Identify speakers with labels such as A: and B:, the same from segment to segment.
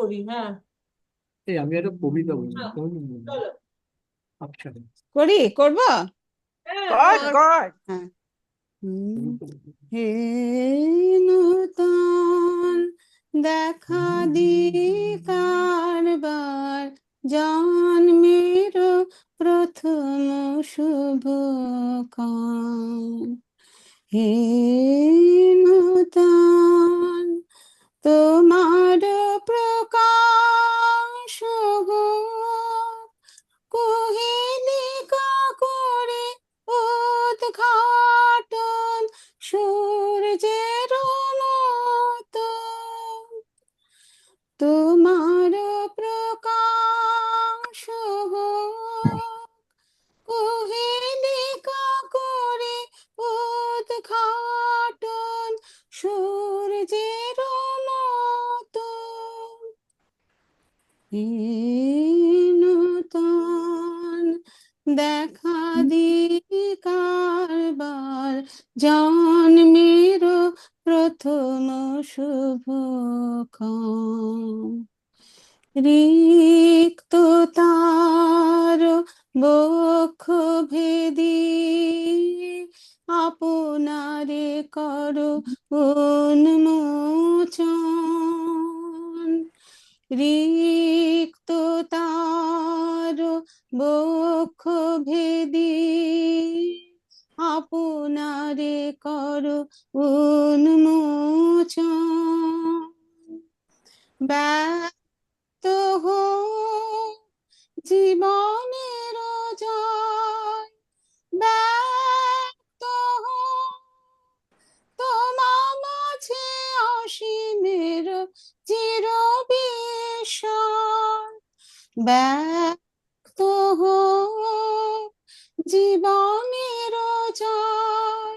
A: করি। হ্যাঁ
B: এই আমি একটা কবিতা বলবো,
A: হ্যাঁ,
B: কেমন বলবো?
A: চলো।
B: আচ্ছা,
C: করবো।
A: হ্যাঁ
D: কর
A: কর।
D: কর।
C: হ্যাঁ। হুম।
B: কবিতা বলবো।
C: হে নূতন দেখা কারবার, জন্মের প্রথম শুভ কাম। হে নূতন তোমার প্রকাশ হোক, কুহেলিকা করে উদ্ঘাটন সূর্যের মতো। তোমার প্রকাশ হোক, কুহেলিকা করে উদ্ঘাটন সূর্যের মতো। হে নূতন দেখা কারবার, জন্মের প্রথম শুভ কাম। রিক্ত তার বক্ষ ভেদি, আপনারে করো উন্মোচন। রিক্ত তার বক্ষ ভেদি, আপনারে করো উন্মোচন। ব্যক্ত হোক জীবনের জয়, ব্যক্ত হোক তোমা মাঝে অসীমের চির বিস্ময়। ব্যক্ত হোক জীবনের জয়,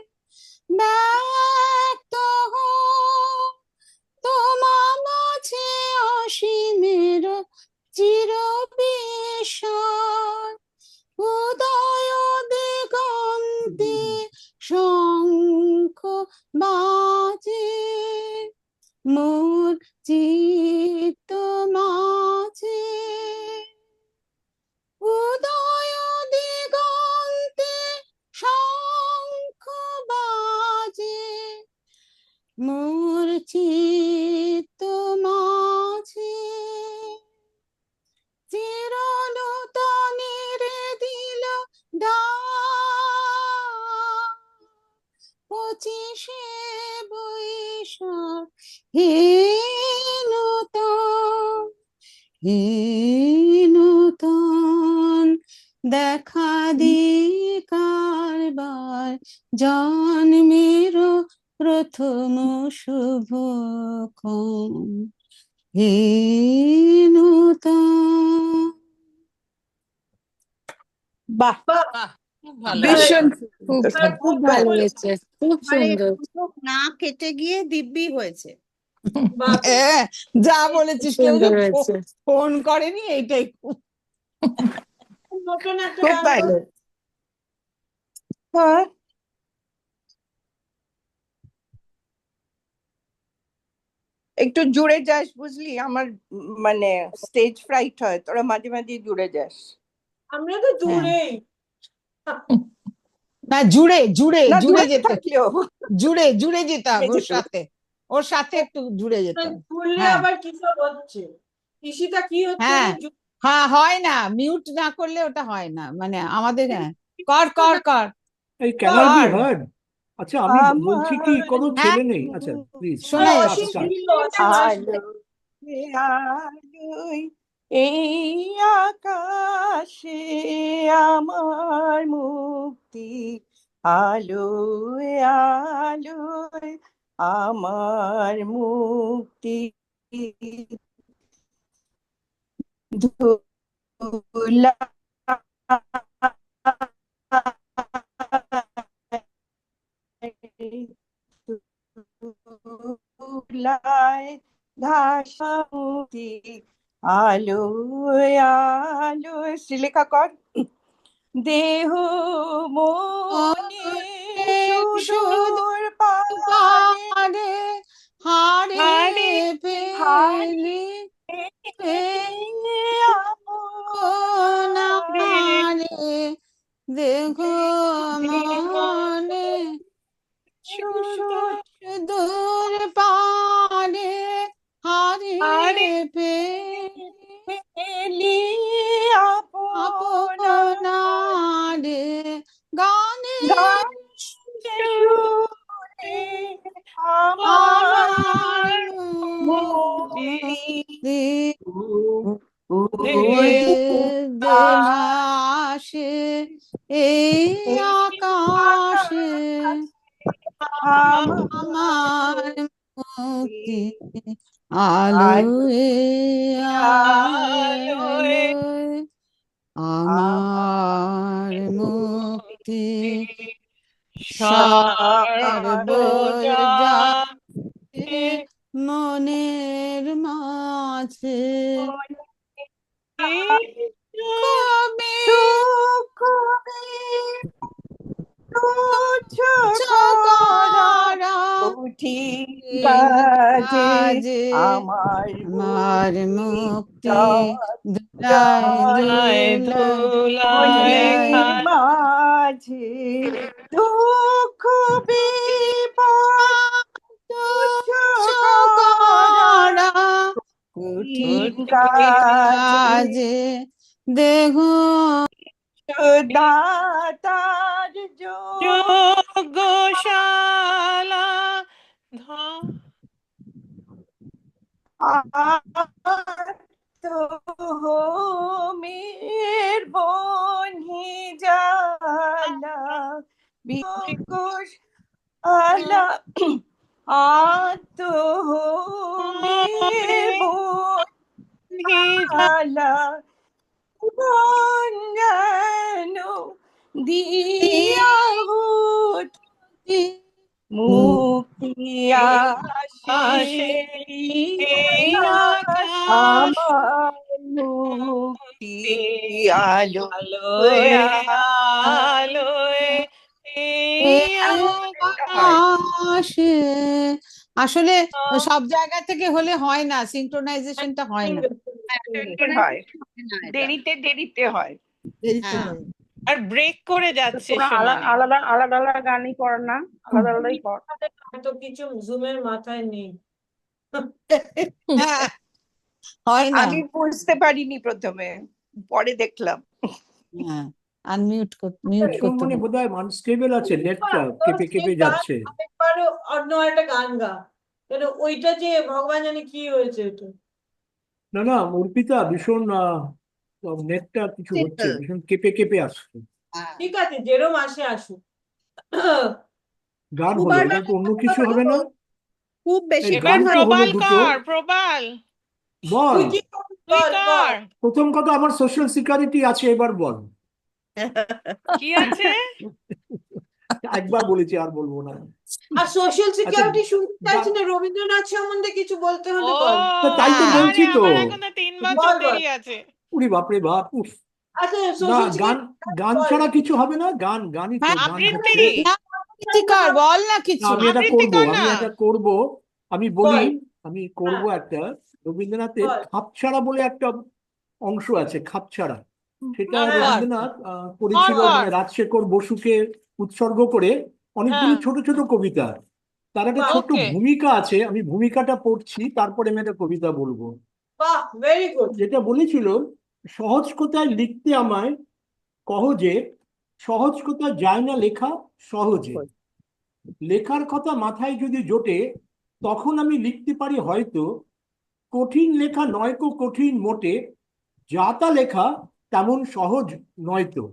C: ব্যক্ত হোক তোমা মাঝে অসীমের চির বিস্ময়। উদয় দিগন্তে শঙ্খ বাজে, মোর চিত্ত মাঝে। উদয় দিগন্তে শঙ্খ বাজে, মোর চিত্ত মাঝে। চির নূতনের দিল ডাক, 25শে বৈশাখ। হে নূতন, হে নূতন দেখা কারবার, জন্মের প্রথম শুভ কাম। হে নূতন।
D: বাহ,
A: বাহ,
C: বাহ, খুব ভালো
D: ভীষণ
C: হয়েছে, খুব
D: সুন্দর।
C: খুব ভালো
A: বললো।
C: হয়েছে, খুব
D: মানে
C: সুন্দর।
D: দুটো না কেটে গিয়ে দিব্যি হয়েছে।
A: বাপরে।
C: যা
A: এই
C: বলেছিস, কেউ
D: সুন্দর
C: যে
D: হয়েছে,
C: ফোন করেনি, এইটাই খুব
A: নতুন একটা
D: খুব
A: গান বল।
D: ভালো। হ্যাঁ, একটু জুড়ে যাস বুঝলি, আমার মানে স্টেজ ফ্রাইট হয়, তোরা মাঝে মাঝে জুড়ে যাস।
A: আমরা তো
C: হ্যাঁ।
A: দূরেই।
C: না, জুড়ে জুড়ে
D: না
C: জুড়ে
D: দূরে
C: যেতে,
D: থাকলেও
C: জুড়ে জুড়ে যেতে হবে ওর
D: যেত।
C: সাথে, ওর সাথে একটু জুড়ে যেতে হবে।
A: ঘুরলে
C: হ্যাঁ
A: আবার কি সব হচ্ছে, ঈশিতা কি হচ্ছে
C: হ্যাঁ
A: রে?
C: হ্যাঁ, হয় না, মিউট না করলে ওটা হয় না, মানে আমাদের। হ্যাঁ, কর কর কর
B: এই ক্যান আই বি
C: কর।
B: হার্ড? আচ্ছা, আমি বলছি কি,
D: আমার
B: কোনো
C: হ্যাঁ,
B: ছেলে নেই? আচ্ছা প্লিজ,
C: শোনা
B: স্টার্ট
C: যাচ্ছে।
A: অসীম
B: স্টার্ট।
A: দিল, অসীম আসবে।
D: আলো আলোয় এই আকাশে আমার মুক্তি, আলোয় আলোয় আমার মুক্তি। ধুলায় ঘাসামুক্তি, আলোয় আলোয়। শ্রীলেখা কর। দেহ মনে
C: শুধু
D: সুদূর পারে
C: পারে হারে
D: হারে হারে
C: ফেলি, আপনারে দেখো মনে সুদূর পারে হারিয়ে
D: পেলি
C: আপনারে গানে
D: সুরে
C: আমার
D: মুক্তি
C: আসে এই আকাশে আমার মুক্তি আলোয় আলোয় আমার মুক্তি সর্বজা মনের মাঝে কবি করা
D: উঠি বাজে
C: বাজে আমার মুক্তি দুলায় দুলায়
D: মাঝে দুঃখ বিপদ
C: করা কাজে দেহ
D: দাতার
E: যোগশালা
D: মের বনি জালা বিকশ আলা মের বনি জালা বঞ্জানো দিয়া মুক্তি আসে আমার মুক্তি আলোয়
C: আসে আসলে সব জায়গা থেকে হলে হয় না, সিনক্রোনাইজেশনটা হয় না।
D: হয় দেরিতে দেরিতে হয়
C: হ্যাঁ।
E: আর ব্রেক করে যাচ্ছে
F: তোরা
E: সোনালি।
F: আলাদা আলাদা আলাদা গানই কর না, আলাদা আলাদাই কর।
A: তো কিছু জুমের মাথায় নেই।
C: হ্যাঁ, হয় না।
D: আমি বুঝতে পারিনি প্রথমে, পরে দেখলাম।
C: হ্যাঁ, আনমিউট মিউট করতে
B: মানে
C: হবে।
B: বোধহয় আনস্টেবল আছে, নেটটা কেঁপে কেঁপে যাচ্ছে।
A: একবারও অন্য একটা গান গা, কেন ওইটা যে ভগবান জানে কি হয়েছে এটা।
B: না না, অর্পিতা ভীষণ নেটটা কিছু হচ্ছে, ভীষণ কেঁপে কেঁপে আসছে।
A: ঠিক আছে, যেরম আসে আসুক।
B: গান হলো, এটা তো অন্য কিছু হবে না।
D: খুব বেশি
B: এই
E: এবার
B: গানটা হলো
E: প্রবাল
B: দুটো।
E: কর, প্রবাল
B: বল,
A: তুই কি
E: তুই
A: বল,
E: কর।
A: বল।
B: প্রথম কথা আমার সোশ্যাল সিকিউরিটি আছে, এবার বল।
E: কি আছে?
B: একবার বলেছি, আর বলবো না।
A: আর সোশ্যাল সিকিউরিটি শুনতে
B: গান-
A: চাইছি না, রবীন্দ্রনাথ সম্বন্ধে কিছু বলতে হলে
E: ও
A: বল।
B: তাই তো
C: হ্যাঁ।
B: বলছি
E: আরে
B: তো।
E: আমার এখনো 3 বছর
A: বল, বল।
E: দেরি আছে।
B: উরি বাপরে বাপ, উফ।
A: আচ্ছা,
B: না,
A: সোশ্যাল
B: গান
A: সিকিউরিটি
B: গান ছাড়া কিছু হবে না, গানই তো,
C: হ্যাঁ,
B: গান
E: আবৃত্তি।
B: হচ্ছে।
C: না, আবৃত্তি কর, বল না
B: না,
C: কিছু।
B: আমি এটা
E: আবৃত্তি
B: করব,
E: কর
B: আমি
E: না।
B: এটা করব, আমি বলি,
A: বল।
B: আমি করব
A: হ্যাঁ।
B: একটা। রবীন্দ্রনাথের
A: বল।
B: খাপছাড়া বলে একটা অংশ আছে, খাপছাড়া। সেটা
A: হ্যাঁ।
B: রবীন্দ্রনাথ করেছিল,
C: বল।
B: মানে রাজশেখর বসুকে উৎসর্গ করে, অনেকগুলো
E: হ্যাঁ।
B: ছোট ছোট কবিতা। তার একটা
A: বাহ,
B: ছোট্ট
E: ওকে।
B: ভূমিকা আছে, আমি ভূমিকাটা পড়ছি, তারপরে আমি একটা কবিতা বলবো।
A: বাহ, ভেরি গুড।
B: যেটা বলেছিল, সহজ কথায় লিখতে আমায় কহ যে, সহজ কথা যায় না লেখা সহজে। লেখার কথা মাথায় যদি জোটে, তখন আমি লিখতে পারি হয়তো। কঠিন লেখা নয়তো কঠিন মোটে, যা তা লেখা তেমন সহজ নয়তো।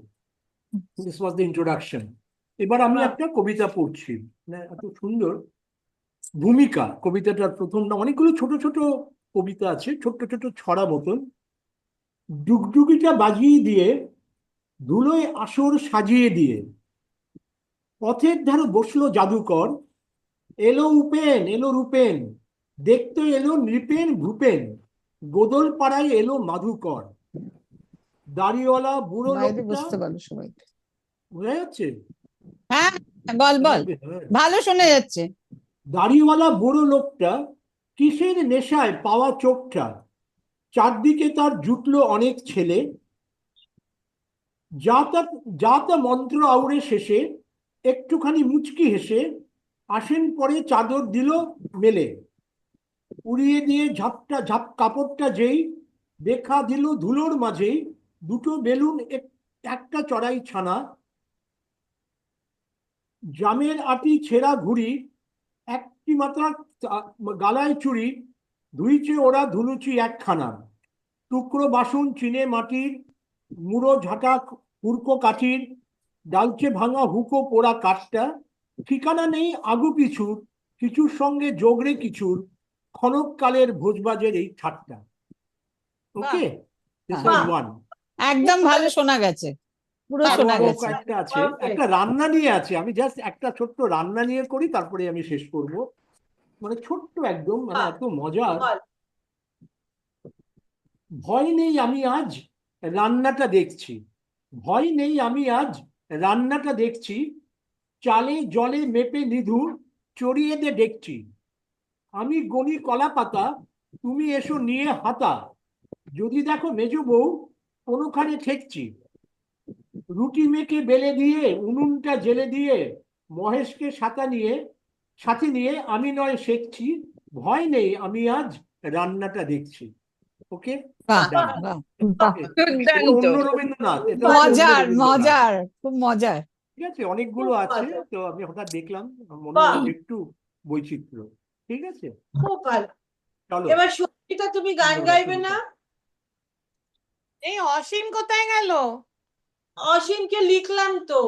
B: This was the introduction. এবার আমি
A: বাহ।
B: একটা কবিতা পড়ছি, মানে এত সুন্দর ভূমিকা। কবিতাটার প্রথমটা, অনেকগুলো ছোট ছোট কবিতা আছে, ছোট্ট ছোট ছড়া মতন। ডুগডুগিটা বাজিয়ে দিয়ে, ধুলোয় আসর সাজিয়ে দিয়ে, পথের ধারে বসলো জাদুকর। এলো উপেন, এলো রূপেন, দেখতে এলো নৃপেন ভূপেন, গোদল পাড়ায় এলো মাধুকর। দাড়িওয়ালা বুড়ো
C: বাইরে
B: লোকটা,
C: বুঝতে পারো সবাই।
B: বোঝা যাচ্ছে?
C: হ্যাঁ, বল বল, ভালো শোনা যাচ্ছে।
B: দাড়িওয়ালা বুড়ো লোকটা কিসের নেশায় পাওয়া চোখটা, চারদিকে তার জুটলো অনেক ছেলে, যা তা মন্ত্র আউড়ে শেষে একটুখানি মুচকি হেসে আসেন পরে চাদর দিল মেলে, উড়িয়ে দিয়ে ঝাপ কাপড়টা যেই দেখা দিল ধুলোর মাঝেই, দুটো বেলুন একটা চড়াই ছানা, জামের আটি ছেঁড়া ঘুড়ি, একটি মাত্রা গালায় চুড়ি, ধুইছে ওরা ধুলুচি একখানা, টুকরো বাসন চিনে মাটির, মুড়ো ঝাঁটা হুড়কো কাঠির, ডালচে ভাঙা হুকো পোড়া কাঠটা, ঠিকানা নেই আগু পিছুর, কিছুর সঙ্গে যোগরে কিছুর, ক্ষণকালের ভোজবাজের এই ঠাট্টা। ওকে, দিস
C: বাহ।
B: Was one.
C: একদম ভালো শোনা গেছে, পুরো
B: আরো
C: শোনা
B: আরো
C: গেছে।
B: কয়েকটা আছে,
A: Perfect.
B: একটা রান্না নিয়ে আছে, আমি জাস্ট একটা ছোট্ট রান্না নিয়ে করি, তারপরে আমি শেষ করব। মানে ছোট্ট একদম, মানে এত মজার।
A: বল।
B: ভয় নেই আমি আজ রান্নাটা দেখছি, ভয় নেই আমি আজ রান্নাটা দেখছি, চালে জলে মেপে নিধু চড়িয়ে দে দেখছি, আমি গনি কলা পাতা তুমি এসো নিয়ে হাতা, যদি দেখো মেজো বউ কোনোখানে ঠেকছি, রুটি মেখে বেলে দিয়ে উনুনটা জেলে দিয়ে মহেশকে সাথে নিয়ে আমি নয় শেখছি, ভয় নেই আমি আজ রান্নাটা দেখছি। ওকে,
C: বাহ
B: ডান।
C: বাহ,
B: এটা অন্য রবীন্দ্রনাথ, এটা হচ্ছে অন্য
C: মজার
B: রবীন্দ্রনাথ।
C: মজার, খুব মজার।
B: ঠিক আছে, অনেকগুলো
A: খুব
B: আছে,
A: মজার।
B: তো আমি হঠাৎ দেখলাম, মনে
A: বাহ।
B: হলো যে একটু বৈচিত্র্য। ঠিক আছে,
A: খুব ভালো।
B: চলো।
A: এবার সঙ্গীতা, তুমি গান
B: তোমরা
A: গাইবে
B: শুরু
A: না?
B: করো।
E: এই অসীম কোথায় গেল?
A: অসীমকে লিখলাম তো,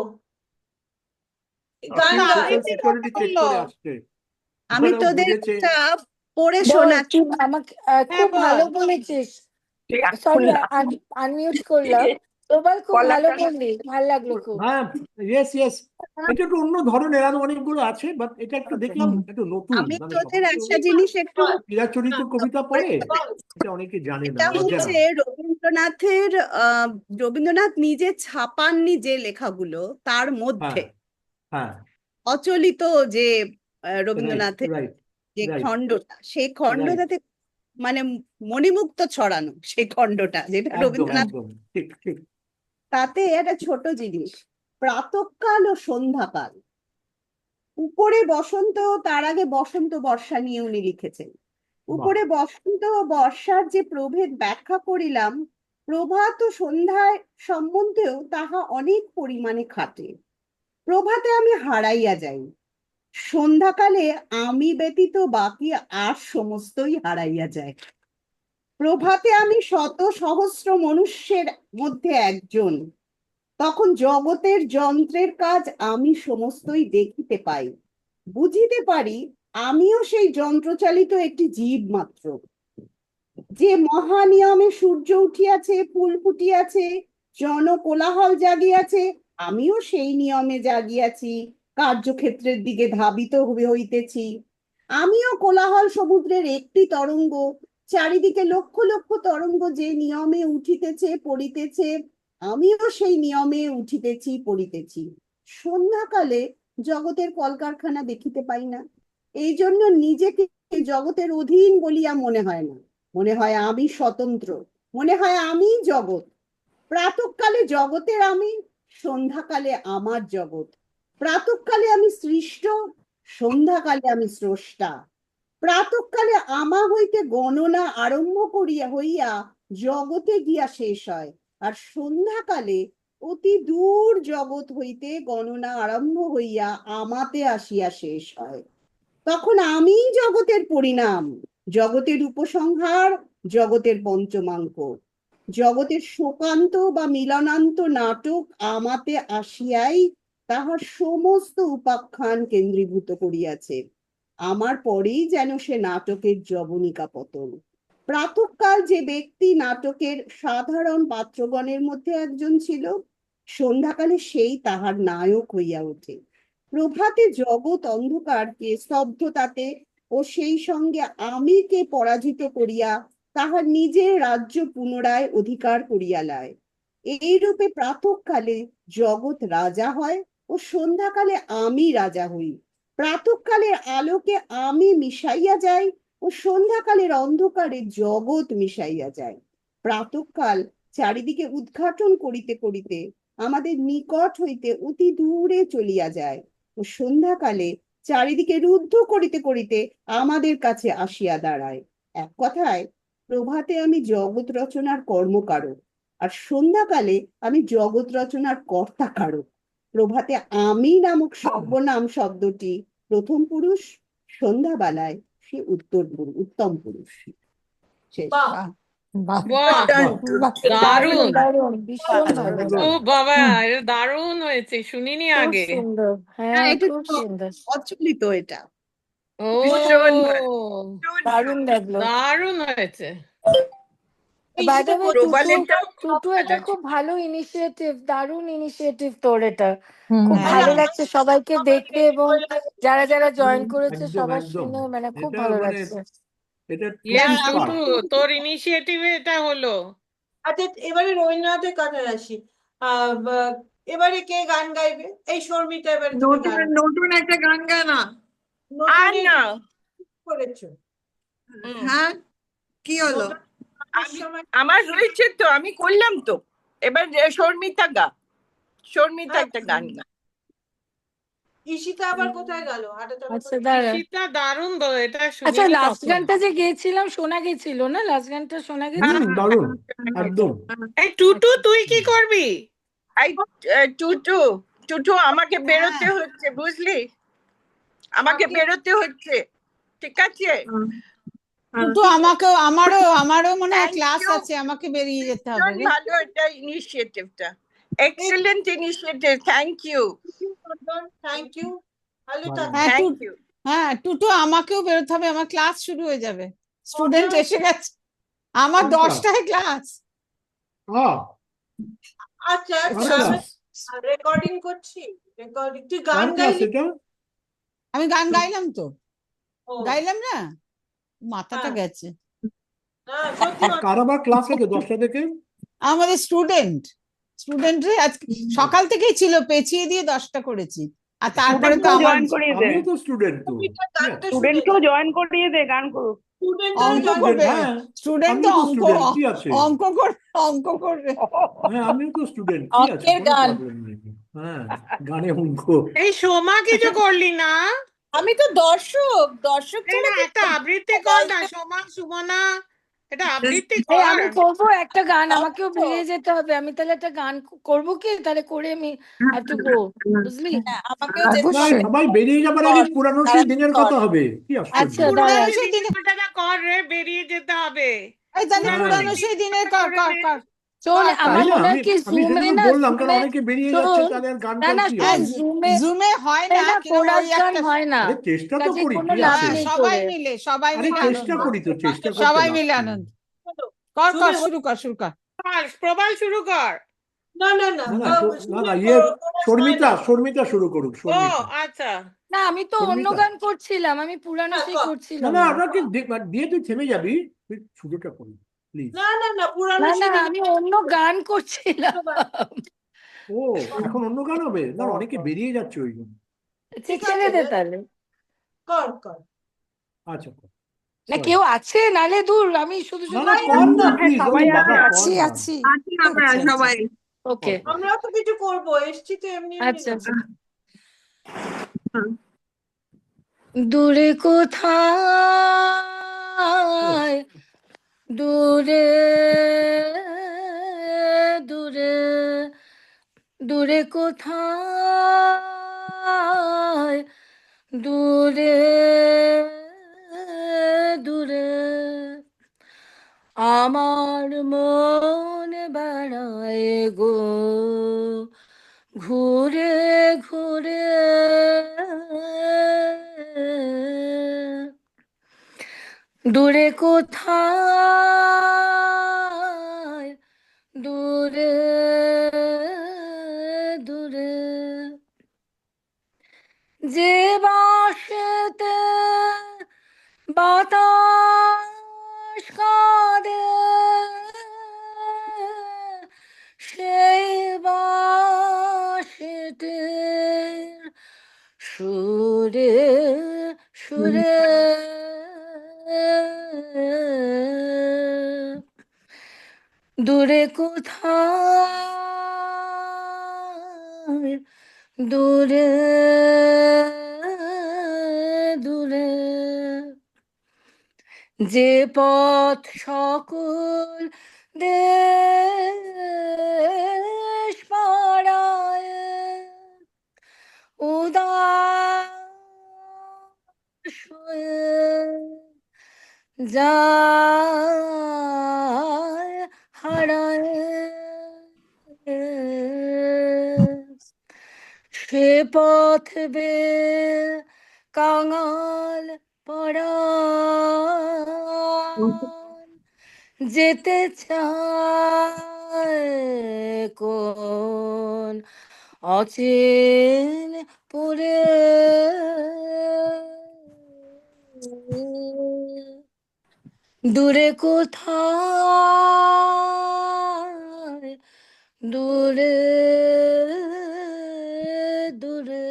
A: গান
B: অসীম
A: গা।
B: সোশ্যাল সিকিউরিটি চেক করে আসছে।
D: আমি
B: ওখানেও
D: তোদের
B: ঘুরেছে।
D: একটা পড়ে
G: বল,
D: শোনাচ্ছি।
G: তুই আমাকে
E: হ্যাঁ,
G: খুব ভালো
E: বল।
G: বলেছিস। সরি, আনমিউট করলাম। প্রবাল, খুব ভালো বললি, ভালো লাগলো খুব।
B: হ্যাঁ, ইয়েস ইয়েস, এটা একটু অন্য ধরনের, আরো অনেকগুলো আছে, বাট এটা একটু দেখলাম একটু নতুন,
D: আমি
B: মানে
D: তোদের
B: সবাই তো
D: একটা জিনিস একটু
A: বল,
B: চিরাচরিত কবিতা পড়ে,
A: বল।
B: এটা অনেকে জানে না,
D: এটা
B: অজানা।
D: হচ্ছে রবীন্দ্রনাথের রবীন্দ্রনাথ নিজে ছাপাননি যে লেখাগুলো তার
B: হ্যাঁ
D: মধ্যে
B: হ্যাঁ,
D: অচলিত যে
B: রাইট
D: রবীন্দ্রনাথের
B: রাইট
D: যে
B: রাইট
D: খণ্ডটা, সেই
B: রাইট,
D: খণ্ডটাতে মানে মণিমুক্ত ছড়ানো সেই খণ্ডটা যেটা
B: একদম
D: রবীন্দ্রনাথ,
B: একদম ঠিক ঠিক।
D: তাতে একটা ছোট জিনিস, প্রাতঃকাল ও সন্ধ্যাকাল, উপরে বসন্ত, তার আগে বসন্ত বর্ষা নিয়ে উনি লিখেছেন।
B: বাহ,
D: উপরে বসন্ত ও বর্ষার যে প্রভেদ ব্যাখ্যা করিলাম, প্রভাত ও সন্ধ্যায় সম্বন্ধেও তাহা অনেক পরিমাণে খাটে। প্রভাতে আমি হারাইয়া যাই, সন্ধ্যাকালে আমি ব্যতীত বাকি আর সমস্তই হারাইয়া যায়। প্রভাতে আমি শত সহস্র মনুষ্যের মধ্যে একজন, তখন জগতের যন্ত্রের কাজ আমি সমস্তই দেখিতে পাই, বুঝিতে পারি আমিও সেই যন্ত্রচালিত একটি জীব মাত্র। যে মহানিয়মে সূর্য উঠিয়াছে, ফুল ফুটিয়াছে, জনকোলাহল জাগিয়াছে, আমিও সেই নিয়মে জাগিয়াছি, কার্যক্ষেত্রের দিকে ধাবিত হইতেছি। আমিও কোলাহল সমুদ্রের একটি তরঙ্গ, চারিদিকে লক্ষ লক্ষ তরঙ্গ যে নিয়মে উঠিতেছে পড়িতেছে, আমিও সেই নিয়মে উঠিতেছি পড়িতেছি। সন্ধ্যাকালে জগতের কলকারখানা দেখিতে পাই না, এই জন্য নিজেকে জগতের অধীন বলিয়া মনে হয় না, মনে হয় আমি স্বতন্ত্র, মনে হয় আমি জগৎ। প্রাতঃকালে জগতের আমি, সন্ধ্যাকালে আমার জগৎ। প্রাতঃকালে আমি সৃষ্ট, সন্ধ্যাকালে আমি স্রষ্টা। প্রাতঃকালে আমা হইতে গণনা আরম্ভ হইয়া জগতে গিয়া শেষ হয়, আর সন্ধ্যাকালে অতি দূর জগৎ হইতে গণনা আরম্ভ হইয়া আমাতে আসিয়া শেষ হয়। তখন আমি জগতের পরিণাম, জগতের উপসংহার, জগতের পঞ্চমাঙ্ক। জগতের শোকান্ত বা মিলনান্ত নাটক আমাতে আসিয়াই তাহার সমস্ত উপাখ্যান কেন্দ্রীভূত করিয়াছে। আমার পরেই যেন সে নাটকের যবনিকা পতন। প্রাতঃকাল যে ব্যক্তি নাটকের সাধারণ পাত্রগণের মধ্যে একজন ছিল, সন্ধ্যাকালে সেই তাহার নায়ক হইয়া ওঠে। প্রভাতে জগৎ অন্ধকারকে স্তব্ধতাতে ও সেই সঙ্গে আমিকে পরাজিত করিয়া তাহার নিজের রাজ্য পুনরায় অধিকার করিয়া লয়। এইরূপে প্রাতঃকালে জগৎ রাজা হয় ও সন্ধ্যাকালে আমি রাজা হই। প্রাতঃকালের আলোকে আমি মিশাইয়া যাই ও সন্ধ্যাকালের অন্ধকারে জগৎ মিশাইয়া যায়। প্রাতঃকাল চারিদিকে উদ্ঘাটন করিতে করিতে আমাদের নিকট হইতে অতি দূরে চলিয়া যায়, ও সন্ধ্যাকালে চারিদিকে রুদ্ধ করিতে করিতে আমাদের কাছে আসিয়া দাঁড়ায়। এক কথায়, প্রভাতে আমি জগৎ রচনার কর্মকারক, আর সন্ধ্যাকালে আমি জগৎ রচনার কর্তাকারক। প্রভাতে আমি নামক সর্বনাম শব্দটি প্রথম পুরুষ, সন্ধ্যাবেলায় সে উত্তম পুরুষ। শেষ।
A: বাহ
C: বাহ
E: বাহ
C: বাহ
E: দারুণ
G: দারুণ ভীষণ ভালো
E: ও বাবা
C: হুম।
E: এটা দারুণ হয়েছে শুনিনি
G: খুব
E: আগে
G: সুন্দর
D: হ্যাঁ,
G: হ্যাঁ
D: এটা
G: খুব
D: তো
G: সুন্দর
D: প্রচলিত এটা।
E: ও
F: ভীষণ ভালো।
G: দারুণ লাগলো
E: দারুণ হয়েছে
G: বাই দ্য
A: ঈশিতা
G: ওয়ে
A: কোথায়?
F: প্রবালেরটাও
G: টুটু এটা খুব ভালো ইনিশিয়েটিভ, দারুণ ইনিশিয়েটিভ তোর এটা।
C: হুম
G: খুব
A: হ্যাঁ,
G: ভালো
A: আমার
G: লাগছে সবাইকে
A: আমার
G: দেখে,
A: বেশি
G: এবং
A: করে লাগে।
G: যারা যারা জয়েন করেছে
B: একদম
G: সবার
B: একদম
G: শুনে মানে খুব
B: এটা
G: ভালো
B: মানে
G: লাগছে।
B: এটা
E: ইয়েস
B: টুটুস
E: টুটু
B: পার্ট।
E: তোর ইনিশিয়েটিভে এটা হলো
A: আচ্ছা, এবারে রবীন্দ্রনাথের কথা আসি। এবারে কে গান গাইবে? এই শর্মিতা, এবারে তুমি গান
H: নতুন একটা গান গায় না।
F: আর
A: নতুনের
F: না
A: করেছো?
F: হুম।
H: হ্যাঁ, কি হলো?
A: নতুন গানের
F: আমি
A: সময়
F: আমার হয়েছে তো, আমি করলাম তো। এবার শর্মিতা গা, শর্মিতা একটা গান গা।
A: ঈশিতা আবার কোথায় গেল? হাঁটাচলা
G: আচ্ছা
A: করে।
G: দাঁড়া,
E: ঈশিতা দারুণ তো এটা
G: আচ্ছা
E: শুনিনি
G: লাস্ট
E: কখন
G: গানটা যে গেয়েছিলাম শোনা গেছিল না? লাস্ট গানটা শোনা
B: হুম,
G: গেছিল?
B: দারুণ
G: আচ্ছা
B: একদম।
E: এই টুটু তুই কি করবি
F: এই টুটু, টুটু আমাকে বেরোতে হচ্ছে, বুঝলি? আমাকে
A: কাকে?
F: বেরোতে হচ্ছে, ঠিক আছে?
C: টুটু আমারও মনে হয়
F: থ্যাংক
C: ক্লাস
F: ইউ,
C: আছে, আমাকে বেরিয়ে যেতে হবে
F: ভীষণ
C: রে।
F: ভালো এটা ইনিশিয়েটিভটা, excellent initiative, thank you,
A: thank you, ভালো
B: দারুণ।
A: থাকো।
C: হ্যাঁ
F: থ্যাংক ইউ।
C: হ্যাঁ টুটু আমাকেও বেরোতে হবে, আমার ক্লাস শুরু হয়ে যাবে, স্টুডেন্ট এসে গেছে, আমার
B: কোনটা?
C: 10টায় ক্লাস।
A: আচ্ছা আচ্ছা,
B: কার
A: আমি
B: ক্লাস?
A: রেকর্ডিং করছি। রেকর্ডিং, তুই গান
B: কার ক্লাস
A: গাইলি?
B: এটা?
C: আমি গান গাইলাম তো,
A: ও,
C: গাইলাম না, মাথাটা
A: হ্যাঁ,
C: গেছে।
A: হ্যাঁ, সত্যি
B: আর কার আবার ক্লাস আছে 10টা থেকে?
C: আমাদের স্টুডেন্টরে আজকে সকাল থেকেই ছিল, পেঁচিয়ে দিয়ে 10টা করেছি, আর তারপরে তো
F: স্টুডেন্টকেও
C: আমার
F: জয়েন করিয়ে দে,
B: আমিও তো স্টুডেন্ট তো।
A: গানটা শুনে
F: স্টুডেন্টকেও জয়েন করিয়ে দে, গান করুক।
A: স্টুডেন্টরা
B: আমি
C: অঙ্ক
B: তো
A: গান
B: স্টুডেন্ট,
C: করবে,
B: হ্যাঁ
C: স্টুডেন্ট তো
B: আমিও তো
C: অঙ্ক
B: স্টুডেন্ট, কি আছে?
C: অঙ্ক করবে।
B: হ্যাঁ আমিও তো স্টুডেন্ট, কি আছে,
G: অঙ্কের
B: কোনো
G: গান।
B: প্রবলেম নেই। হ্যাঁ, গানে অঙ্ক।
E: এই সোমা কিছু করলি না
G: আমি তো দর্শক
E: এই
G: ছাড়া
E: না
G: কি
E: একটা আবৃত্তি কর না সোমা সুমনা এটা আবৃত্তি
G: এই
E: কর
G: আমি করবো একটা গান, আমাকেও বেরিয়ে যেতে হবে, আমি তাহলে একটা গান করবো কি, তাহলে করে আমি হ্যাভ টু গো, বুঝলি?
D: আমাকেও
B: না,
C: অবশ্যই।
B: সবাই বেরিয়ে যাবার আগে পুরানো সেই দিনের কথা হবে, কি আশ্চর্য।
G: আচ্ছা
C: পুরানো
G: দাঁড়া,
C: সেই দিনে,
E: পুরানো কর রে বেরিয়ে যেতে হবে
C: এই তাহলে
B: হ্যাঁ,
C: পুরানো সেই দিনের কর কর কর
G: শোন
C: কর, কর।
G: আমার
B: তাই না?
G: মনে হয় কি
B: আমি
G: জুমে
B: সেজন্য
G: না,
B: বললাম, কারণ
G: জুমে
B: অনেকে বেরিয়ে যাচ্ছে,
G: শোন,
B: তাহলে আর গান
G: না
B: টান
G: না
B: কি
C: হ্যাঁ
B: হবে?
G: জুমে
C: জুমে হয় না,
G: না
C: কিরকম
G: কোরাস
C: ওই
G: গান
C: একটা,
G: হয় না,
B: আরে চেষ্টা তো
G: কাজে
B: করি,
G: কোনো
B: কি
G: লাভ
B: আছে?
C: হ্যাঁ
G: নেই
C: সবাই
G: করে।
C: মিলে
B: আরে চেষ্টা
C: আনন্দ,
B: করি তো, চেষ্টা করতে
C: সবাই
B: লাভ
C: মিলে
B: কি?
C: আনন্দ,
A: শোনো,
C: কর
A: জুমে
C: শুরু কর।
E: প্রবাল শুরু কর
A: না না না,
B: না না না
A: জুমে
B: না, ইয়ে
A: chorus হয় না।
B: শর্মিতা শুরু করুক,
E: ও
B: শর্মিতা।
E: আচ্ছা
G: না আমি তো অন্য
B: শর্মিতা,
G: গান করছিলাম, আমি পুরানো
A: হ্যাঁ,
G: সেই
A: কর।
B: না
G: করছিলাম
B: না,
G: না।
B: আপনাকে দিয়ে তুই থেমে যাবি, তুই শুরুটা করুন প্লিজ।
A: না না না, পুরানো
G: না না
A: সেদিন
G: আমি অন্য গান করছিলাম।
B: ও, এখন অন্য গান হবে না? অনেকে বেরিয়ে যাচ্ছে ওই জন্য।
A: ঠিক
G: ছেড়ে
A: আছে,
G: দে তাহলে।
A: কর কর।
B: আচ্ছা,
G: না
B: sorry.
G: কেউ আছে নালে দূর, আমি শুধু
B: না
G: শুধু
B: না, কর না প্লিজ,
F: সবাই
B: বাবা
F: আছে,
B: কর
C: আছি
B: না।
C: আছি
H: আছি আমরা
C: আচ্ছা, আচ্ছা।
H: সবাই।
G: ওকে
B: কর, কর।
A: আমরাও তো কিছু করবো, এসছি তো এমনি এমনি
G: আচ্ছা
A: না।
G: আচ্ছা। দূরে কোথায়, দূরে দূরে, দূরে কোথায়, দূরে দূরে আমার মন বেড়ায় গো, ঘুরে ঘুরে দূরে কোথায়, দূরে দূরে যে বাসেতে বাতাস কাঁদে, সেই বাঁশিতে সুরে সুরে দূরে কোথায়, দূরে দূরে, যে পথ সকল দেশ পাড়ায় উদাস হয়ে যায় হারায়, সে পথ বে কাঙাল পরাণ যেতে চায় কোন অচিন পুরে। দূরে কোথায়, দূরে দূরে।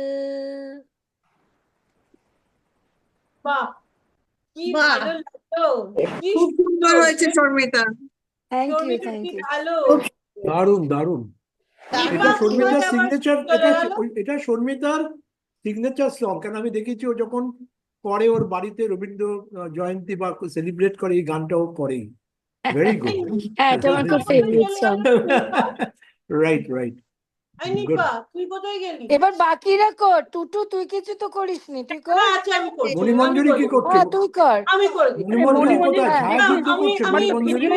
A: বাহ, কি
H: বাহ।
A: ভালো লাগলো, কি
H: খুব সুন্দর হয়েছে Sharmita.
G: Thank you,
A: Sharmita,
G: thank
A: কি
G: ইউ।
A: ভালো।
B: দারুণ দারুণ। এটা
A: দীপা, তোমার
B: শর্মিতার
A: আবার
B: সিগনেচার,
A: চলে
B: এটা
A: গেল।
B: এটা শর্মিতার সিগনেচার সং। কারণ আমি দেখেছি ও যখন করে ওর বাড়িতে রবীন্দ্র জয়ন্তী বা সেলিব্রেট করে, এই গানটাও করে। Very good.
G: হ্যাঁ, এটা আমার খুব
A: দীপা কোথায়
G: ফেভারিট
A: চলে
G: সং।
A: গেল? দীপা,
B: রাইট রাইট,
A: এই
B: গুড।
A: দীপা, তুই কোথায় গেলি?
G: এবার বাকিরা কর। টুটু, তুই কিছু তো করিসনি, তুই কর।
A: হ্যাঁ, আচ্ছা, আমি করছি, আমি
B: মণিমঞ্জরি
A: করে
B: কি
A: দিচ্ছি।
B: করছে?
G: হ্যাঁ, তুই কর।
A: আমি করে দিচ্ছি।
B: মণিমঞ্জরি কোথায়?
G: হ্যাঁ।
B: ঝাড়
A: না,
B: যুদ্ধ
A: আমি
B: করছে
A: আমি
B: মণিমঞ্জরি।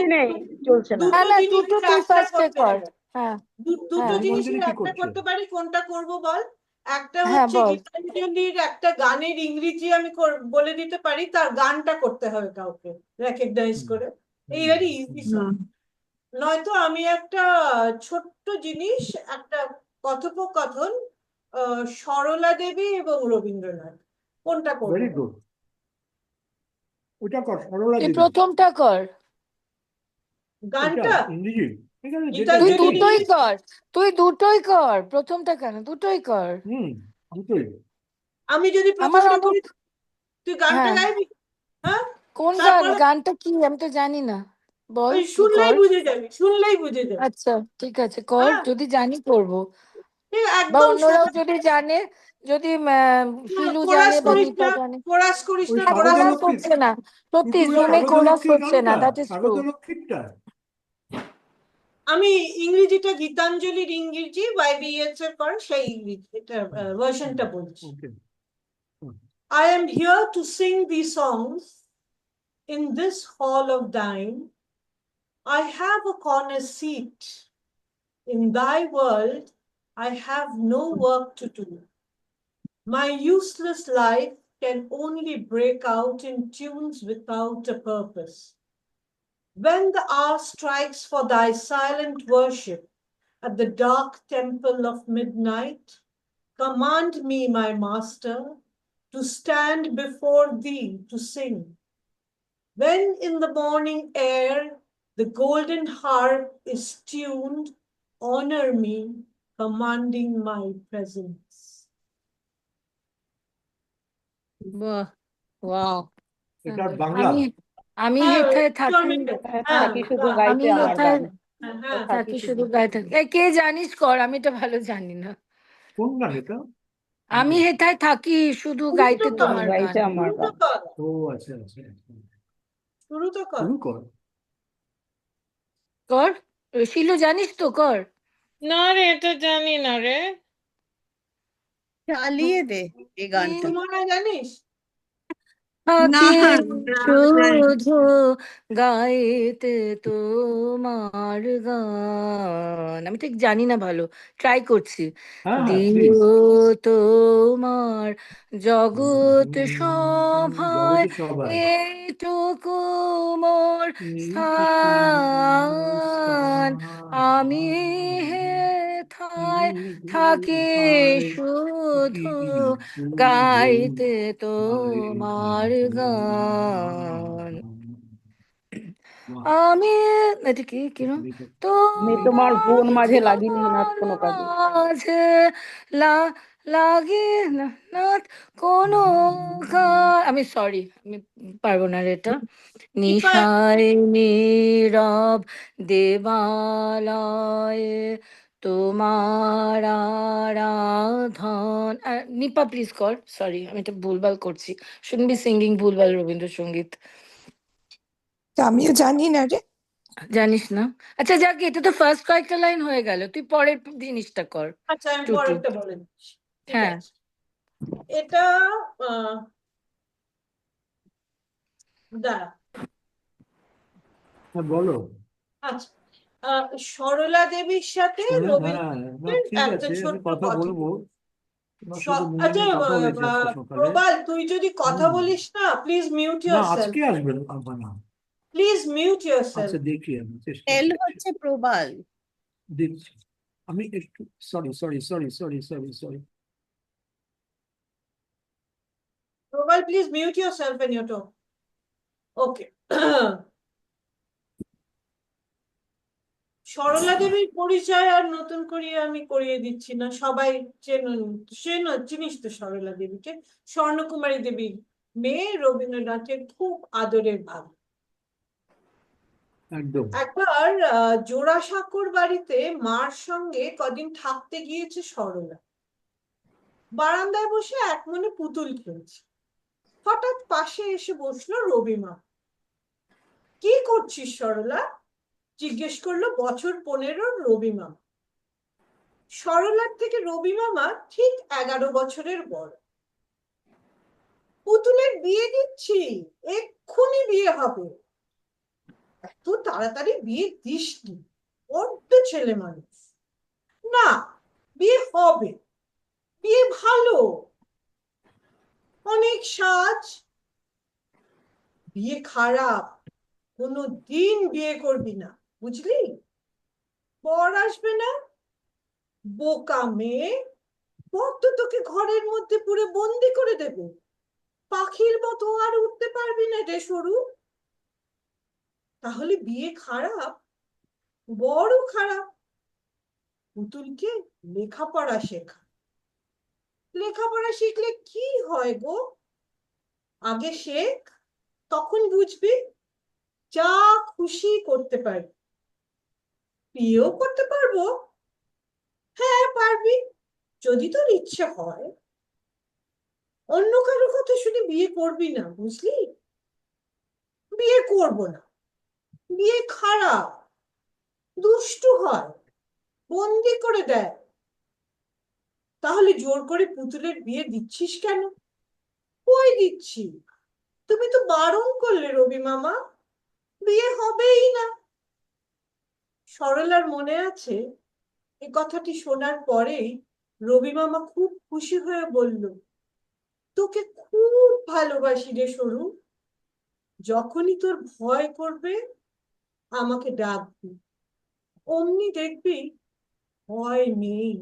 A: দুটো
G: না, টুটু
A: জিনিসের
G: তুই
A: একটা
G: ফার্স্টে
A: করতে
G: কর।
A: পারি।
G: হ্যাঁ,
A: দুটো
G: হ্যাঁ,
B: মণিমঞ্জরি
A: জিনিসের
B: কি
A: একটা
B: করছে?
A: করতে পারি, কোনটা করব বল? একটা
G: হ্যাঁ,
A: হচ্ছে
G: বল।
A: গীতাঞ্জলির একটা গানের ইংরেজি আমি বলে দিতে পারি, তার গানটা করতে হবে কাউকে রেকগনাইজ করে। এই ভেরি ইজি সং। নয়তো আমি একটা ছোট্ট জিনিস, একটা কথোপকথন, সরলা দেবী এবং রবীন্দ্রনাথ, কোনটা করবো
B: ভেরি
A: বল?
B: গুড, ওটা কর, সরলা
G: তুই
B: দেবী।
G: প্রথমটা কর।
B: এটা
A: গানটা
B: ইংরেজি, ঠিক আছে, যেটা
G: তুই
A: গীতাঞ্জলির
B: যেটা
G: দুটোই
A: ইংরেজি।
G: কর, তুই দুটোই কর। প্রথমটা কেন, দুটোই কর।
B: হুম, দুটোই।
A: আমি যদি
G: আমার
A: প্রথমটা করি, তুই গানটা
G: হ্যাঁ,
A: গাইবি? হ্যাঁ,
G: কোন গান?
A: তারপরে
G: গানটা কি আমি তো জানি না, বল
A: ওই
G: কি
A: শুনলেই
G: কর।
A: বুঝে যাবি, শুনলেই বুঝে যাবি।
G: আচ্ছা, ঠিক আছে, কর।
A: হ্যাঁ,
G: যদি জানি করবো,
A: ঠিক,
G: বা
A: একদম
G: অন্যরাও
A: সোজা।
G: যদি জানে, যদি শিলু জানে
A: কোরাস
G: বা
A: করিস
G: দীপা
A: না,
G: জানে।
A: কোরাস করিস
B: ওই
A: না,
G: হ্যাঁ,
A: কোরাস
B: স্বাগতা
G: কোরাস
B: লক্ষ্মী,
G: হচ্ছে না, সত্যি
B: টুটু ওই
G: জুনে
B: স্বাগতা
G: কোরাস
B: লক্ষ্মীর
G: হচ্ছে না,
B: গানটা,
G: দ্যাট ইজ ট্রু।
B: স্বাগতা লক্ষ্মীরটা।
A: আমি ইংরেজিটা, গীতাঞ্জলির ইংরেজি YBS এর পর সেই ইংরেজি এটা ভার্সনটা বলছি।
B: ওকে।
A: I am here to sing these songs in this hall of thine. I have a corner seat. In thy world, I have no work to do. My useless life can only break out in tunes without a purpose. When the hour strikes for thy silent worship at the dark temple of midnight, command me, my master, to stand before thee to sing. When in the morning air the golden harp is tuned, honor me, commanding my presence.
C: বাহ, wow.
B: এটা বাংলা।
G: আমি আমি
A: হ্যাঁ,
G: হেথায় থাকি।
A: শর্মিষ্ঠা,
G: হ্যাঁ,
A: থাকি শুধু
G: আমি হেথায়
A: হ্যাঁ,
G: থাকি শুধু গায়ে থাকি। কে জানিস কর, আমি এটা ভালো জানি না।
B: কোন গান এটা?
G: আমি হেথায় থাকি শুধু
A: শুরু তো
G: গাইতে
A: কর,
G: তোমার গান।
A: শুরু তো কর,
B: ও আচ্ছা আচ্ছা,
A: শুরু তো কর।
B: শুরু কর।
G: কর, শিলু জানিস তো, কর।
E: না রে, এটা জানি না রে।
D: চালিয়ে দে এই গানটা।
A: তুই মনে হয় জানিস?
H: না,
G: থাকি
H: না,
G: শুধু গাইতে তোমার গান। আমি ঠিক জানি না ভালো, ট্রাই করছি।
B: হ্যাঁ হ্যাঁ, প্লিজ।
G: দিও তোমার জগৎ সভায়
B: জগতের সবাই
G: এটুকু মোর স্থান। আমি হেথায় থাকি শুধু গাইতে তোমার গান। আমি এটা কি কিরম তো
F: আমি তোমার বোন মাঝে লাগিনি নাথ কোনো কাজে।
G: মাঝে লা লাগে না নাথ কোনো আমি সরি, আমি পারবো না রে এটা। নিশায় নীরব দেবালয়ে তোমার আরাধন নিপা প্লিজ কর, সরি আমি এটা ভুলভাল করছি, শুড বি সিঙ্গিং ভুলভাল রবীন্দ্রসঙ্গীত।
H: আমিও জানি না রে।
G: জানিস না? আচ্ছা যাক, এটা তো ফার্স্ট কয়েকটা লাইন হয়ে গেল, তুই পরের জিনিসটা কর।
A: আচ্ছা আমি
G: টুটু।
A: পরেরটা বলে দিচ্ছি, ঠিক
G: হ্যাঁ।
A: আছে। এটা দাঁড়া,
B: বলো।
A: আচ্ছা সরলা দেবীর সাথে
B: হ্যাঁ,
A: রবীন্দ্রনাথের
B: ঠিক
A: একটা
B: আছে, আমি
A: ছোট্ট
B: কথা
A: কথা।
B: বলবো। তোমার সাথে
A: আচ্ছা
B: মুনমুন কথা হয়েছে আজকে সকালে।
A: প্রবাল, তুই যদি কথা
B: হুম।
A: বলিস না, প্লিজ মিউট
B: না,
A: ইয়োরসেলফ,
B: আজকে আসবেন না।
A: Please mute yourself.
B: আচ্ছা, দেখি আমি চেষ্টা
D: এল
B: করছি।
D: হচ্ছে প্রবাল।
B: দেখছি আমি একটু, sorry.
A: Prabal, please mute yourself when you talk. Okay. Sarala দেবীর পরিচয় আর নতুন করে আমি করিয়ে দিচ্ছি না, সবাই চিনিস তো সরলা দেবীকে। স্বর্ণকুমারী দেবীর মেয়ে, রবীন্দ্রনাথের খুব আদরের ভাব।
B: একদম।
A: একবার জোড়াসাঁকোর বাড়িতে মার সঙ্গে কদিন থাকতে গিয়েছে সরলা। বারান্দায় বসে এক মনে পুতুল খেলছে। হঠাৎ পাশে এসে বসলো রবিমা। কি করছিস সরলা? জিজ্ঞেস করলো বছর 15 রবি মামা। সরলার থেকে রবি মামা ঠিক 11 বছরের বড়। পুতুলের বিয়ে দিচ্ছি, এক্ষুনি বিয়ে হবে। এত তাড়াতাড়ি বিয়ে দিসনি, বড্ড ছেলে মানুষ। না, বিয়ে হবে, বিয়ে ভালো, অনেক সাজ। বিয়ে খারাপ, কোনো দিন বিয়ে করবি না, বুঝলি? বর আসবে না, বোকা মেয়ে। বর তো তোকে ঘরের মধ্যে পুরো বন্দি করে দেবে, পাখির মতো আর উঠতে পারবি না রে সরু। তাহলে বিয়ে খারাপ, বড় খারাপ। পুতুলকে লেখাপড়া শেখা। লেখাপড়া শিখলে কি হয় গো? আগে শেখ, তখন বুঝবি। যা খুশি করতে পারবি। বিয়েও করতে পারবো। হ্যাঁ পারবি, যদি তোর ইচ্ছে হয়। অন্য কারো কথা শুনে বিয়ে করবি না, বুঝলি? বিয়ে করবো না, বিয়ে খারাপ, দুষ্টু হয়, বন্দি করে দেয়। তাহলে জোর করে পুতুলের বিয়ে দিচ্ছিস কেন? কই দিচ্ছি? তুমি তো বারণ করলে রবি মামা, বিয়ে হবেই না। সরলার মনে আছে, এ কথাটি শোনার পরেই রবি মামা খুব খুশি হয়ে বলল, তোকে খুব ভালোবাসি রে সরু। যখনই তোর ভয় করবে আমাকে ডাকবি, অমনি দেখবি ভয় নেই।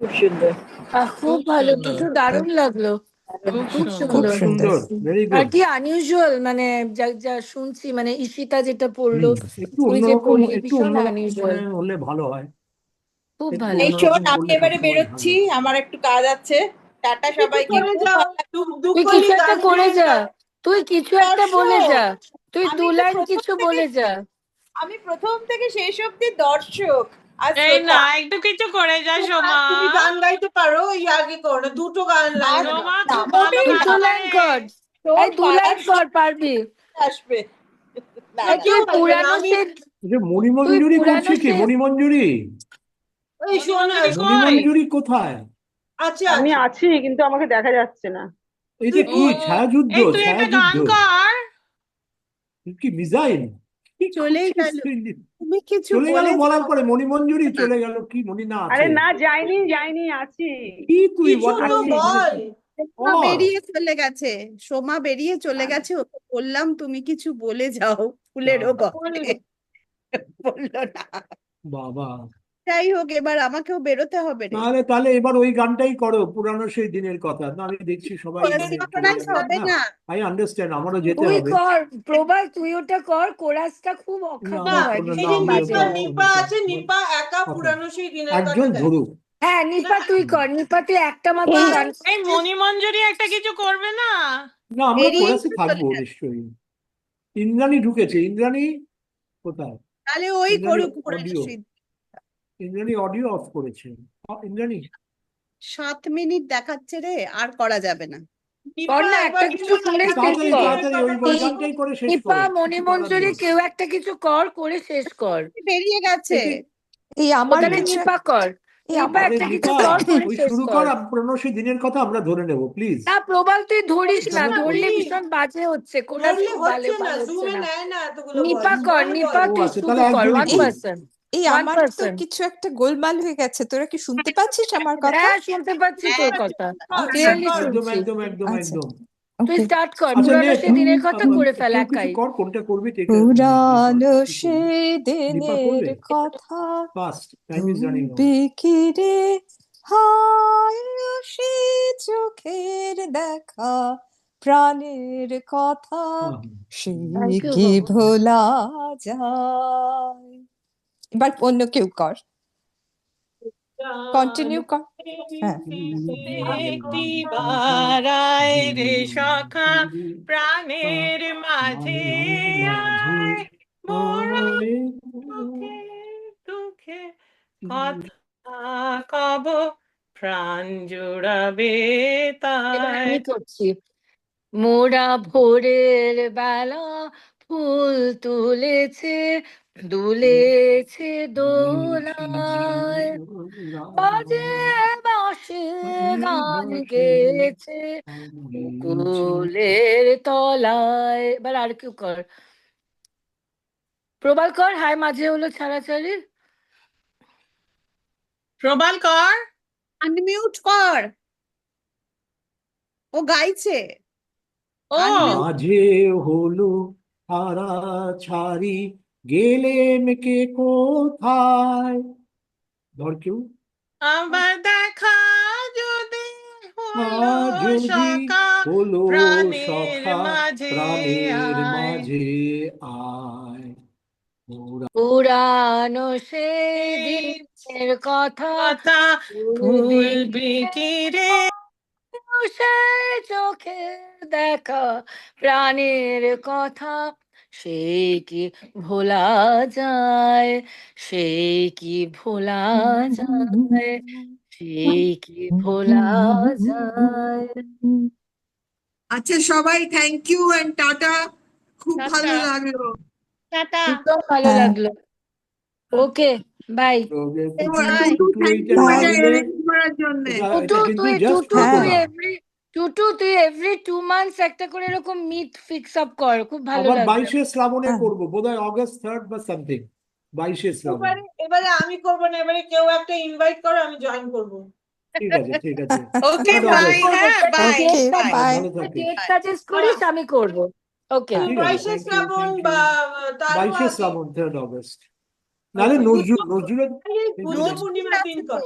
F: খুব সুন্দর।
G: খুব ভালো, তো তো দারুণ লাগলো, খুব
H: খুব
G: সুন্দর।
H: সুন্দর।
B: ভেরি
G: আর
B: গুড।
G: কি আনইউজুয়াল, মানে যা যা শুনছি, মানে ঈশিতা যেটা পড়লো,
B: একটু
G: তুই যে
B: অন্যরকম,
G: পড়লি,
B: একটু
G: ভীষণ
B: অন্যরকম
G: আনইউজুয়াল,
B: হলে ভালো হয়।
G: খুব
B: একটু
G: ভালো।
F: এই শোন,
B: অন্যরকম
F: আমি
B: করলে
F: এবারে
B: সবসময়
F: বেরোচ্ছি,
B: ভালো।
F: আমার একটু কাজ আছে। টাটা
A: কিছু
F: সবাইকে,
A: করে
F: খুব
A: যাও,
F: ভালো লাগলো।
G: তুই
A: দুকলি
G: কিছু একটা
A: গান
G: করে
A: গেয়ে
G: যা,
A: যাও।
G: তুই কিছু একটা বলে যা, তুই
F: আমি
G: দু
F: তো
G: লাইন
F: প্রথম
G: কিছু
F: থেকে
G: বলে যা।
F: আমি প্রথম থেকে শেষ অব্দি দর্শক আর
E: এই না,
F: শ্রোতা।
E: একটু কিছু করে যা সোমা।
A: তুমি গান গাইতে পারো, এই আগে করো, দুটো গান লাইন
F: আর
E: সোমা
F: না,
E: খুব ভালো
F: মোটেই
E: গান
G: দুটো
F: না।
G: লাইন
E: করে।
G: কর,
F: তোর
G: এই দু লাইন
F: পাড়ার
G: কর, পারবি?
F: আসবে না,
G: এই
F: না।
A: কেউ
G: তুই
A: পারবে না,
G: পুরানো
A: আমি।
G: সেট,
B: যে
G: তুই
B: মণিমঞ্জুরি
G: পুরানো
B: করছে কি?
G: সেট।
B: মণিমঞ্জুরি,
A: ওই শোনো,
E: মণিমঞ্জুরি কই?
B: মণিমঞ্জুরি কোথায়?
A: আছে
F: আমি
A: আছে।
F: আছি, কিন্তু আমাকে দেখা যাচ্ছে না।
B: এটা
E: ও,
B: কি ছায়াযুদ্ধ?
E: এই তুই একটা গান
B: ছায়াযুদ্ধ
E: কর।
B: কি মিসাইল? কি
D: চলেই
B: করছিস
D: গেল।
B: তুই?
D: তুমি কিছু
B: চলে গেল
D: বলে
B: বলার
D: যাও
B: পরে মণিমঞ্জুরি
D: না।
B: চলে গেল, কি মণি না
F: আরে
B: আছে?
F: না, যাইনি যাইনি, আছি।
B: কি তুই
A: কিছু
B: হোয়াট আর
A: তো
B: ইউ?
A: বল।
D: সোমা
B: অর
D: বেরিয়ে চলে গেছে, সোমা বেরিয়ে চলে গেছে, ওকে বললাম তুমি কিছু বলে যাও ফুলেরও গন্ধে, বললো না।
B: বাবা,
D: যাই হোক, এবার আমাকেও বেরোতে হবে রে।
B: তাহলে তাহলে এবার ওই গানটাই করো, পুরানো সেই দিনের কথা। না, আমি দেখছি সবাই মানে চলে
D: সিনক্রোনাইজ
B: যাবে
D: হবে
B: না।
D: না।
B: আই আন্ডারস্ট্যান্ড, আমারও যেতে
G: তুই
B: হবে।
G: কর প্রবাল, তুই ওটা কর, কোরাসটা খুব
B: না,
G: অখাদ্য
A: না,
G: হয়,
B: কোনো
A: এই
G: ভীষণ
A: যে
G: বাজে
A: নিপা
G: হয়।
A: নিপা আছে, নিপা একা
B: কথা।
A: পুরানো সেই দিনের
B: একজন
A: কথা গায়।
B: ধরুক।
G: হ্যাঁ, নিপা তুই কর, নিপা তুই একটা মাত্র
H: এই
G: গান
E: এই মণিমঞ্জরি একটা কিছু করবে না?
B: না, আমরা
D: বেরিয়েই
B: কোরাসে
D: তো
B: থাকবো
D: চলে যাবে।
B: নিশ্চয়ই। ইন্দ্রাণী ঢুকেছে। ইন্দ্রাণী কোথায়?
D: তাহলে ওই
B: ইন্দ্রাণী
D: করুক পুরানো
B: অডিও,
D: সেই।
B: ইন্দ্রাণী অডিও অফ করেছে। ইন্দ্রাণী
D: 7 মিনিট দেখাচ্ছে রে, আর করা যাবে না।
G: কর
A: নিপা
G: না,
A: এবার
G: একটা কিছু করে শেষ
B: তাড়াতাড়ি
G: কর।
B: তাড়াতাড়ি ওই ওই
H: এই-
B: গানটাই করে শেষ
G: নিপা,
B: করো, কিছু করার
G: মণিমঞ্জরি
B: নেই।
G: কেউ একটা কিছু কর, করে শেষ কর।
D: বেরিয়ে গেছে।
B: এতে-
H: এই
G: ও
H: আমার
G: তাহলে
H: কিছু
G: নিপা কর,
H: এই
G: নিপা
H: আমার
B: আরে
G: একটা কিছু
B: দীপা,
G: কর, করে
B: ওই
G: শেষ
B: শুরু
G: কর।
B: কর, পুরনো সেই দিনের কথা আমরা ধরে নেব প্লিজ।
G: না প্রবাল তুই ধরিস না,
B: আমরা
G: ধরলে
B: করি।
G: ভীষণ বাজে হচ্ছে, কোরাস
A: ধরলে
G: খুব ভালো
A: হচ্ছে না,
G: ভালো হচ্ছে
A: জুমে
G: না।
A: নেয় না এতগুলো
G: নিপা
A: ভয়েস।
G: কর,
A: বল
G: নিপা
A: বল।
B: ও
G: তুই
B: আচ্ছা,
G: শুরু
B: তাহলে
G: কর,
B: একজনই
G: ওয়ান
B: করুক।
G: পার্সন।
H: এই
G: ওয়ান
H: আমার তো
G: পার্সন।
H: কিছু একটা গোলমাল হয়ে গেছে, তোরা কি শুনতে পাচ্ছিস আমার কথা?
G: হ্যাঁ, শুনতে পাচ্ছি তোর কথা, ক্লিয়ারলি
B: একদম
G: শুনছি।
B: একদম একদম
H: আচ্ছা,
B: একদম।
G: তুই
H: ওকে।
G: স্টার্ট কর,
B: আচ্ছা নে,
G: পুরানো সেদিনের কথা করে ফেল
B: কেউ কিছু
G: একাই।
B: কর, কোনটা করবি ঠিক
H: পুরানো
B: কি
H: সে
B: করবি? দীপা
H: দিনের
B: করবে
H: কথা
B: first, time is running out.
H: ভুলবি কি রে, হায় সে চোখের দেখা, প্রাণের কথা, সে
G: Thank you,
H: কি
G: বাবা।
H: ভোলা যায়। এবার অন্য কেউ কর, কন্টিনিউ কর। হ্যাঁ,
E: একটি বারায় রে সখা, প্রাণের মাঝে আয়, মোরা দুঃখে দুঃখে কথা কব, প্রাণ জুড়াবে
G: এবার
E: তাই।
G: আমি করছি। মোরা ভোরের বেলা ফুল তুলেছে, দুলেছে দোলায়, বাজে বাঁশি গান গেয়েছে মুকুলের তলায়। এবার আর কেউ কর, প্রবাল কর, হায় মাঝে হলো ছাড়াছাড়ি।
E: প্রবাল কর।
D: আনমিউট কর, ও গাইছে।
E: ও
B: মাঝে হলো হারা ছাড়ি, গেলেন কে কোথায়? ধর কেউ।
E: আবার দেখা যদি হলো
B: যদি
E: সখা,
B: হলো
E: প্রাণের
B: সখা,
E: মাঝে
B: প্রাণের
E: আয়।
B: মাঝে আয়। মোরা
G: পুরানো সেই দিনের কথা
E: কথা ভুলবি কি রে,
G: সে চোখে দেখা, প্রাণের কথা, সেই কি ভোলা যায়, সেই কি ভোলা যায়, সেই কি ভোলা যায়।
I: আচ্ছা সবাই থ্যাংক ইউ এন্ড টাটা, খুব ভালো
E: টাটা
I: লাগলো।
E: টাটা।
G: ভীষণ ভালো
H: হ্যাঁ।
G: লাগলো। ওকে, বাই।
I: টুটু থ্যাংক ইউ
B: না
I: এটা
B: দিলে
I: অ্যারেঞ্জ করার জন্য।
G: টুটু
B: কিন্তু
G: তুই
B: জাস্ট
G: টুটু
H: হ্যাঁ।
G: তুই এভরি 2 months একটা করে এরকম মিট ফিক্স আপ কর, খুব ভালো
B: আবার
G: লাগবে।
B: 22শে শ্রাবণে
H: হ্যাঁ।
B: করবো বোধহয় অগস্ট 3rd বা সামথিং। 22শে শ্রাবণ।
A: এবারে এবারে আমি করবো না, এবারে কেউ একটা ইনভাইট করো, আমি জয়েন করবো।
B: ঠিক আছে ঠিক আছে।
E: ওকে
B: 3rd
E: বাই,
B: অগস্ট।
E: হ্যাঁ বাই
H: ওকে,
E: বাই।
H: বাই।
B: ভালো থাকিস।
G: ডেট সাজেস্ট করিস, আমি করব। ওকে,
H: হ্যাঁ।
B: ঠিক আছে,
A: 22শে
B: থ্যাংক ইউ
A: শ্রাবণ
B: থ্যাংক
A: বা
B: ইউ।
A: তারও
B: 22শে
A: আগে।
B: শ্রাবণ 3rd অগস্ট। নাহলে
A: আচ্ছা,
B: নজরুলের
A: বুদ্ধ পূর্ণিমার দিন কর।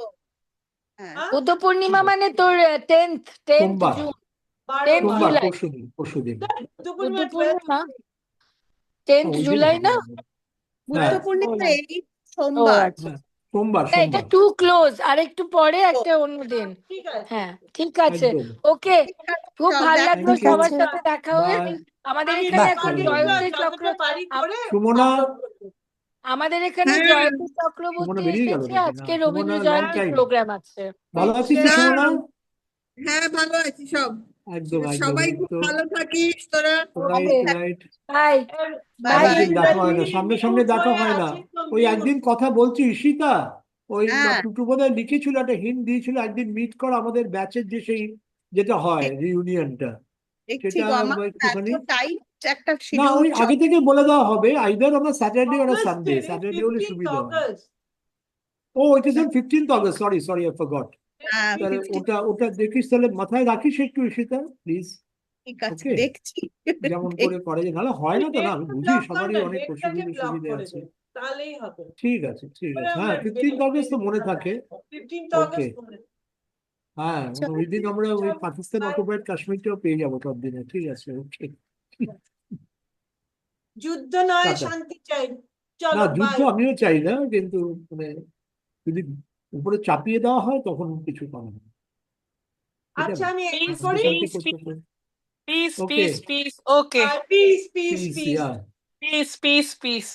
D: হ্যাঁ।
A: হ্যাঁ?
G: বুদ্ধ পূর্ণিমা মানে তোর 10th
B: সোমবার।
G: জুন,
A: 12
G: 10th
B: সোমবার,
G: জুলাই।
B: পরশুদিন পরশুদিন।
A: বুদ্ধ
G: বুদ্ধ
A: পূর্ণিমা 12
G: পূর্ণিমা 10th
B: ওই দিন
G: জুলাই
B: হবে
G: না?
B: হবে।
D: বুদ্ধ
B: হ্যাঁ
D: পূর্ণিমা এই
G: ও
D: সোমবার।
G: আচ্ছা,
B: হ্যাঁ, সোমবার
G: না এটা
B: সোমবার
G: টু ক্লোজ, আর একটু পরে একটা অন্য দিন।
A: ঠিক আছে।
G: হ্যাঁ ঠিক আছে,
B: একদম।
G: ওকে। খুব
D: চল,
G: ভালো
D: দেখা
G: লাগলো
B: থ্যাংক ইউ।
G: সবার
H: আছে।
G: সাথে দেখা হয়ে।
B: বাই।
G: আমাদের
A: আমি
G: এখানে এখন
A: রেকর্ডিং
G: জয়ন্তী চক্র,
A: যতটা পারি করে
B: সুমনা।
A: upload করবো।
G: আমাদের এখানে
I: হ্যাঁ
G: জয়ন্তী
B: সুমনা
G: চক্রবর্তী
B: বেরিয়ে গেল
G: এসেছে,
B: নাকি?
G: আজকে
B: না,
G: রবীন্দ্র
B: সুমনা লং
G: জয়ন্তী
B: টাইম।
G: প্রোগ্রাম আছে।
B: ভালো আছিস তো
I: না,
B: সুমনা?
I: হ্যাঁ ভালো আছি সব।
B: একদম একদম।
I: সবাই খুব
B: তো
I: ভালো থাকিস তোরা।
B: Right right.
G: Bye
D: bye
G: bye
D: bye.
B: অনেকদিন দেখা হয় না,
A: Everybody
B: সামনে সামনে
A: mute
B: দেখা
A: হয়ে
B: হয় না।
A: আছিস তো
B: ওই
A: mute।
B: একদিন কথা বলছি ঈশিতা, ওই
D: হ্যাঁ।
B: টুটু বোধহয় লিখেছিল, একটা হিন্ট দিয়েছিল একদিন মিট কর আমাদের ব্যাচের, যে সেই যেটা হয় রিউনিয়নটা,
D: দেখছি
B: সেটা
D: গো, আমার তো
B: একটুখানি।
D: এত টাইট একটা
B: না,
D: শিডিউল
B: ওই আগে
D: চল।
B: থেকে বলে দেওয়া হবে, আইদার আমরা স্যাটারডে আর
A: August
B: সানডে।
A: রে,
B: স্যাটারডে হলে
A: 15th
B: সুবিধা হয়।
A: August।
B: Oh it is on 15th August, sorry sorry I forgot.
D: হ্যাঁ,
B: তাহলে
D: 15
B: ওটা ওটা দেখিস, তাহলে মাথায় রাখিস একটু ঈশিতা প্লিজ।
D: ঠিক আছে,
B: ওকে,
D: দেখছি।
B: যেমন করে করে, নাহলে হয় না তো। না, আমি বুঝি
A: ব্লক কর
B: সবারই
A: না,
B: অনেক
A: ডেটটাকে
B: অসুবিধে
A: ব্লক
B: সুবিধে
A: করে
B: আছে।
A: দে। তাহলেই হবে।
B: ঠিক আছে, ঠিক আছে। হ্যাঁ, 15th অগস্ট তো মনে থাকে।
A: 15th
B: ওকে।
A: অগস্ট মনে থাকে।
B: হ্যাঁ, মানে ওই দিন আমরা ওই পাকিস্তান অকুপাইড কাশ্মীরটাও পেয়ে যাবো সব দিনে। ঠিক আছে, ওকে।
A: যুদ্ধ নয়,
B: টাটা।
A: শান্তি চাই।
B: না,
A: চলো,
B: যুদ্ধ
A: বাই।
B: আমিও চাই না, কিন্তু মানে যদি উপরে চাপিয়ে দেওয়া হয় তখন কিছু করা হয়। এটা
A: আচ্ছা, আমি এন্ড
E: Peace,
A: করি।
B: শান্তি
E: peace,
B: করতে হবে।
E: peace,
B: okay,
E: peace, peace. Okay.
A: Peace peace
B: peace,
A: peace.
B: Yeah.
E: Peace, peace, peace.